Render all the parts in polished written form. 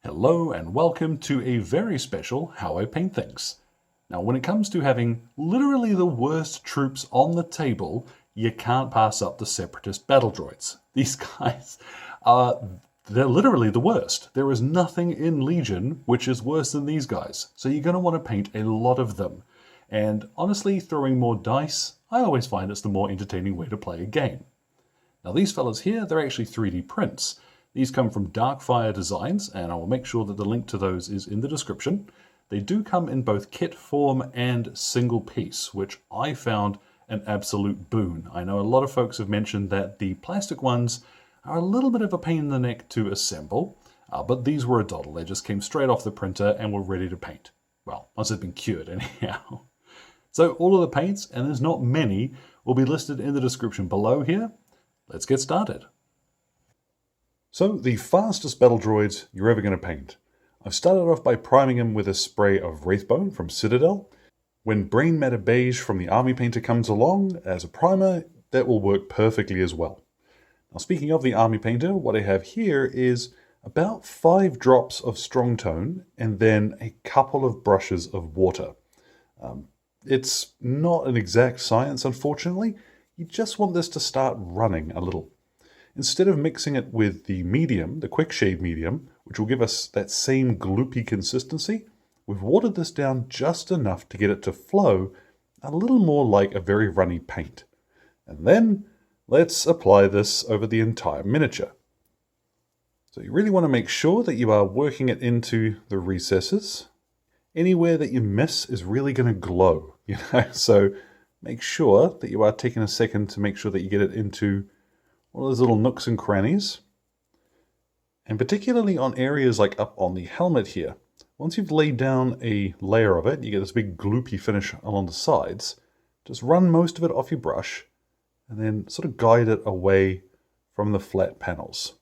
Hello and welcome to a very special How I Paint Things. Now when it comes to having literally the worst troops on the table, you can't pass up the Separatist Battle Droids. These guys they're literally the worst. There is nothing in Legion which is worse than these guys. So you're going to want to paint a lot of them. And honestly, throwing more dice, I always find it's the more entertaining way to play a game. Now these fellas here, they're actually 3D prints. These come from Darkfire Designs, and I will make sure that the link to those is in the description. They do come in both kit form and single piece, which I found an absolute boon. I know a lot of folks have mentioned that the plastic ones are a little bit of a pain in the neck to assemble, but these were a doddle. They just came straight off the printer and were ready to paint. Well, once they've been cured anyhow. So all of the paints, and there's not many, will be listed in the description below here. Let's get started. So, the fastest battle droids you're ever going to paint. I've started off by priming them with a spray of Wraithbone from Citadel. When Brain Matter Beige from the Army Painter comes along as a primer, that will work perfectly as well. Now speaking of the Army Painter, what I have here is about 5 drops of strong tone and then a couple of brushes of water. It's not an exact science, unfortunately. You just want this to start running a little. Instead of mixing it with the medium, the quick shade medium, which will give us that same gloopy consistency, we've watered this down just enough to get it to flow a little more like a very runny paint. And then let's apply this over the entire miniature. So you really want to make sure that you are working it into the recesses. Anywhere that you miss is really going to glow, so make sure that you are taking a second to make sure that you get it into all those little nooks and crannies, and particularly on areas like up on the helmet here. Once you've laid down a layer of it, you get this big gloopy finish along the sides. Just run most of it off your brush and then sort of guide it away from the flat panels.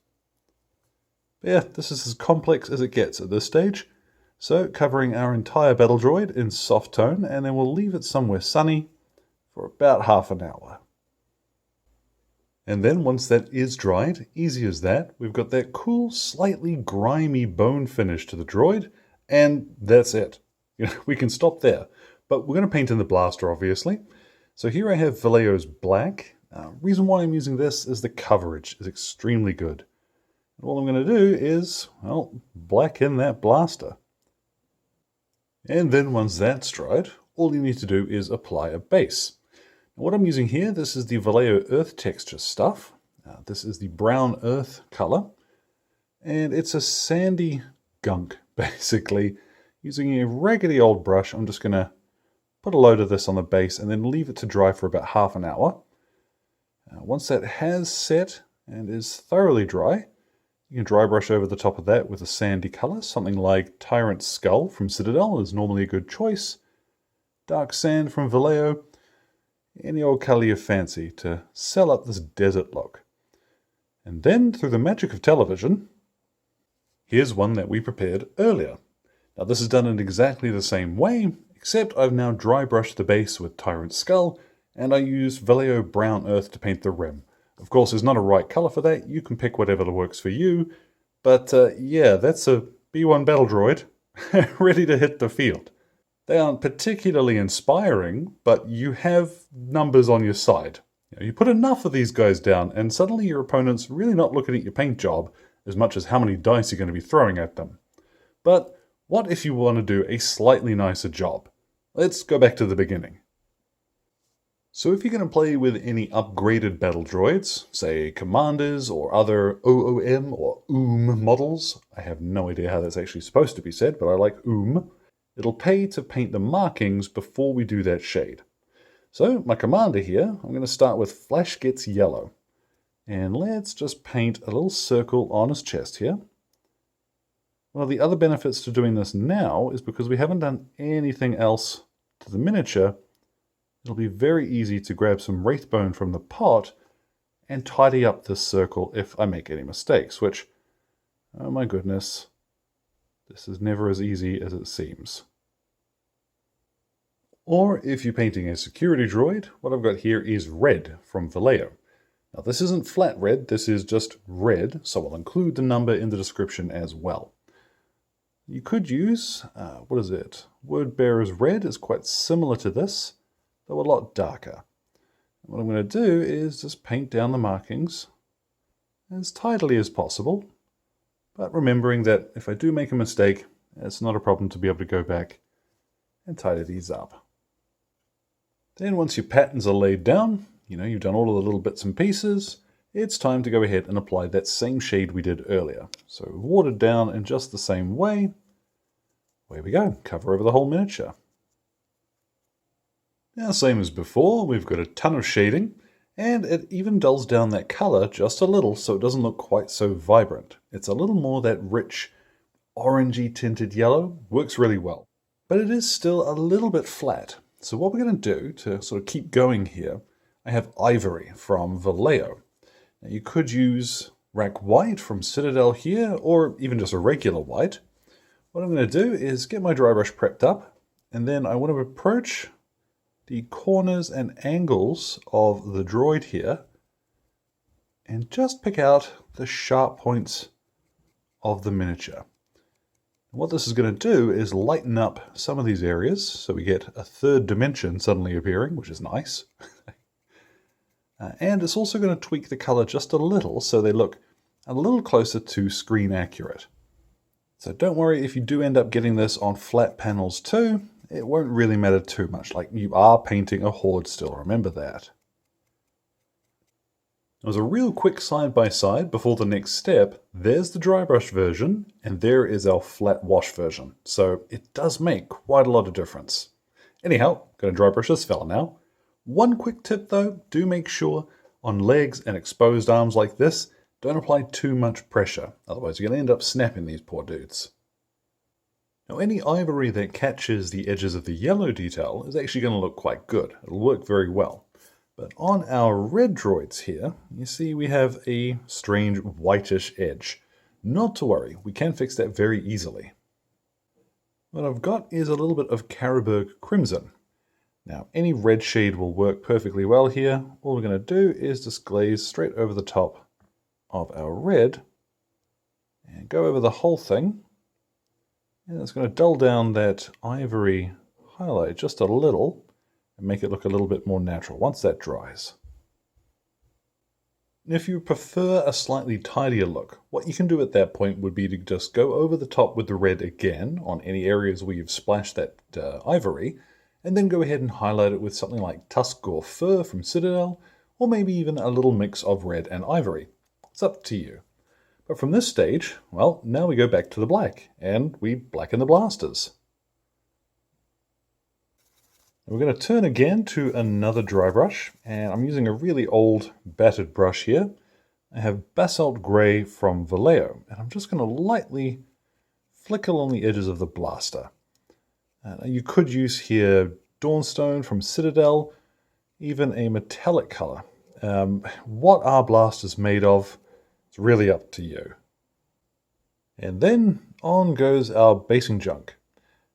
But yeah, this is as complex as it gets at this stage. So covering our entire battle droid in soft tone, and then we'll leave it somewhere sunny for about half an hour. And then once that is dried, easy as that, we've got that cool, slightly grimy bone finish to the droid, and that's it. We can stop there. But we're going to paint in the blaster, obviously. So here I have Vallejo's black. Reason why I'm using this is the coverage is extremely good. And all I'm going to do is, well, black in that blaster. And then once that's dried, all you need to do is apply a base. What I'm using here, this is the Vallejo Earth Texture stuff. This is the brown earth color. And it's a sandy gunk, basically. Using a raggedy old brush, I'm just going to put a load of this on the base and then leave it to dry for about half an hour. Once that has set and is thoroughly dry, you can dry brush over the top of that with a sandy color. Something like Tyrant Skull from Citadel is normally a good choice. Dark Sand from Vallejo. Any old color you fancy to sell up this desert look. And then, through the magic of television, here's one that we prepared earlier. Now this is done in exactly the same way, except I've now dry brushed the base with Tyrant Skull, and I used Vallejo Brown Earth to paint the rim. Of course, there's not a right color for that. You can pick whatever works for you. But yeah, that's a B1 Battle Droid ready to hit the field. They aren't particularly inspiring, but you have numbers on your side. You put enough of these guys down, and suddenly your opponent's really not looking at your paint job as much as how many dice you're going to be throwing at them. But what if you want to do a slightly nicer job? Let's go back to the beginning. So if you're going to play with any upgraded battle droids, say commanders or other OOM or models, I have no idea how that's actually supposed to be said, but I like it'll pay to paint the markings before we do that shade. So my commander here, I'm going to start with Flash Gets Yellow. And let's just paint a little circle on his chest here. One of the other benefits to doing this now is because we haven't done anything else to the miniature, it'll be very easy to grab some Wraithbone from the pot and tidy up this circle if I make any mistakes, which, oh my goodness, this is never as easy as it seems. Or if you're painting a security droid, what I've got here is red from Vallejo. Now this isn't flat red, this is just red, so I'll include the number in the description as well. You could use, what is it? Word Bearer's Red is quite similar to this, though a lot darker. And what I'm going to do is just paint down the markings as tidily as possible, but remembering that if I do make a mistake, it's not a problem to be able to go back and tidy these up. Then once your patterns are laid down, you've done all of the little bits and pieces, it's time to go ahead and apply that same shade we did earlier. So watered down in just the same way. There we go, cover over the whole miniature. Now, same as before, we've got a ton of shading, and it even dulls down that color just a little so it doesn't look quite so vibrant. It's a little more that rich, orangey tinted yellow, works really well. But it is still a little bit flat. So what we're going to do to sort of keep going here, I have ivory from Vallejo. Now you could use rack white from Citadel here, or even just a regular white. What I'm going to do is get my dry brush prepped up, and then I want to approach the corners and angles of the droid here, and just pick out the sharp points of the miniature. What this is going to do is lighten up some of these areas, so we get a third dimension suddenly appearing, which is nice. And it's also going to tweak the color just a little, so they look a little closer to screen accurate. So don't worry if you do end up getting this on flat panels too, it won't really matter too much, like you are painting a horde still, remember that. As a real quick side-by-side before the next step, there's the dry brush version, and there is our flat wash version. So it does make quite a lot of difference. Anyhow, going to dry brush this fella now. One quick tip though, do make sure on legs and exposed arms like this, don't apply too much pressure, otherwise you're going to end up snapping these poor dudes. Now any ivory that catches the edges of the yellow detail is actually going to look quite good. It'll work very well. But on our red droids here, you see we have a strange whitish edge. Not to worry, we can fix that very easily. What I've got is a little bit of Carroburg Crimson. Now any red shade will work perfectly well here. All we're going to do is just glaze straight over the top of our red and go over the whole thing. And it's going to dull down that ivory highlight just a little and make it look a little bit more natural once that dries. If you prefer a slightly tidier look, what you can do at that point would be to just go over the top with the red again on any areas where you've splashed that ivory, and then go ahead and highlight it with something like tusk or fur from Citadel, or maybe even a little mix of red and ivory. It's up to you. But from this stage, well, now we go back to the black, and we blacken the blasters. We're going to turn again to another dry brush, and I'm using a really old battered brush here. I have Basalt Grey from Vallejo, and I'm just going to lightly flick along the edges of the blaster. You could use here Dawnstone from Citadel, even a metallic color. What are blasters made of? It's really up to you. And then on goes our basing junk.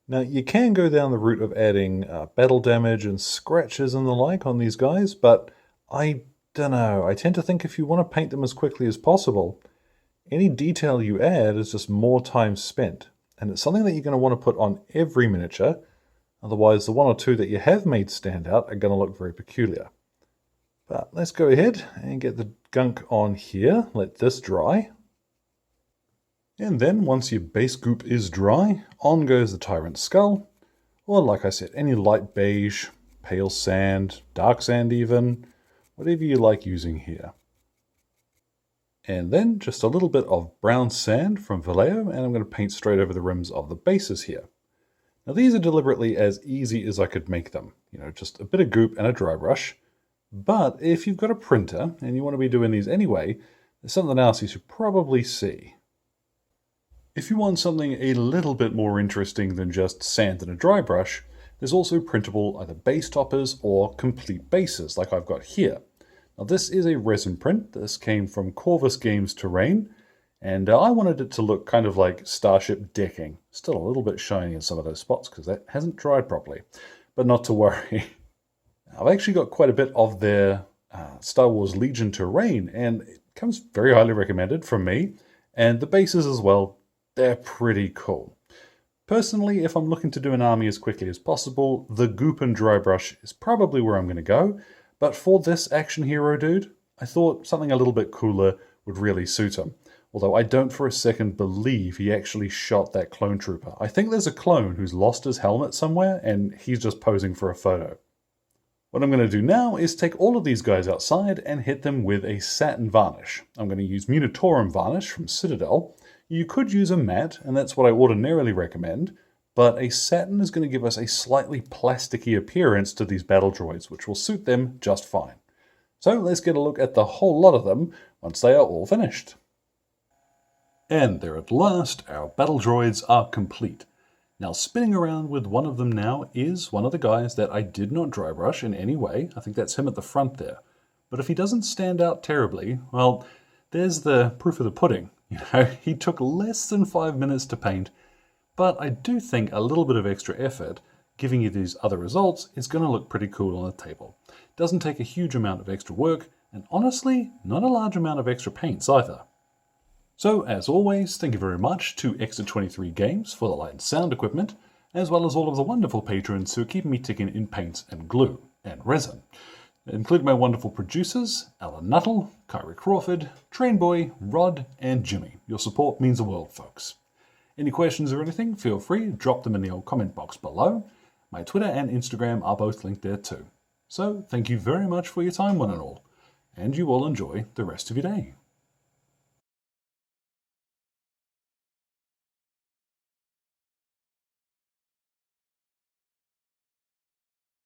Now you can go down the route of adding battle damage and scratches and the like on these guys, but I don't know. I tend to think if you want to paint them as quickly as possible, any detail you add is just more time spent. And it's something that you're going to want to put on every miniature, otherwise the one or two that you have made stand out are going to look very peculiar. But let's go ahead and get the gunk on here, let this dry. And then once your base goop is dry, on goes the Tyrant skull, or like I said, any light beige, pale sand, dark sand even, whatever you like using here. And then just a little bit of brown sand from Vallejo, and I'm going to paint straight over the rims of the bases here. Now these are deliberately as easy as I could make them, just a bit of goop and a dry brush. But if you've got a printer and you want to be doing these anyway, there's something else you should probably see. If you want something a little bit more interesting than just sand and a dry brush, there's also printable either base toppers or complete bases like I've got here. Now this is a resin print. This came from Corvus Games Terrain, and I wanted it to look kind of like Starship decking. Still a little bit shiny in some of those spots because that hasn't dried properly, but not to worry. I've actually got quite a bit of their Star Wars Legion terrain, and it comes very highly recommended from me, and the bases as well. They're pretty cool. Personally, if I'm looking to do an army as quickly as possible, the goop and drybrush is probably where I'm going to go, but for this action hero dude, I thought something a little bit cooler would really suit him. Although I don't for a second believe he actually shot that clone trooper. I think there's a clone who's lost his helmet somewhere and he's just posing for a photo. What I'm going to do now is take all of these guys outside and hit them with a satin varnish. I'm going to use Munitorum varnish from Citadel. You could use a matte, and that's what I ordinarily recommend, but a satin is going to give us a slightly plasticky appearance to these battle droids, which will suit them just fine. So let's get a look at the whole lot of them once they are all finished. And there at last, our battle droids are complete. Now spinning around with one of them now is one of the guys that I did not dry brush in any way. I think that's him at the front there. But if he doesn't stand out terribly, well, there's the proof of the pudding. He took less than 5 minutes to paint, but I do think a little bit of extra effort, giving you these other results, is going to look pretty cool on the table. Doesn't take a huge amount of extra work, and honestly, not a large amount of extra paints either. So, as always, thank you very much to Exit 23 Games for the light and sound equipment, as well as all of the wonderful patrons who are keeping me ticking in paints and glue and resin. Including my wonderful producers, Alan Nuttall, Kyrie Crawford, Trainboy, Rod, and Jimmy. Your support means the world, folks. Any questions or anything, feel free to drop them in the old comment box below. My Twitter and Instagram are both linked there too. So, thank you very much for your time, one and all, and you all enjoy the rest of your day.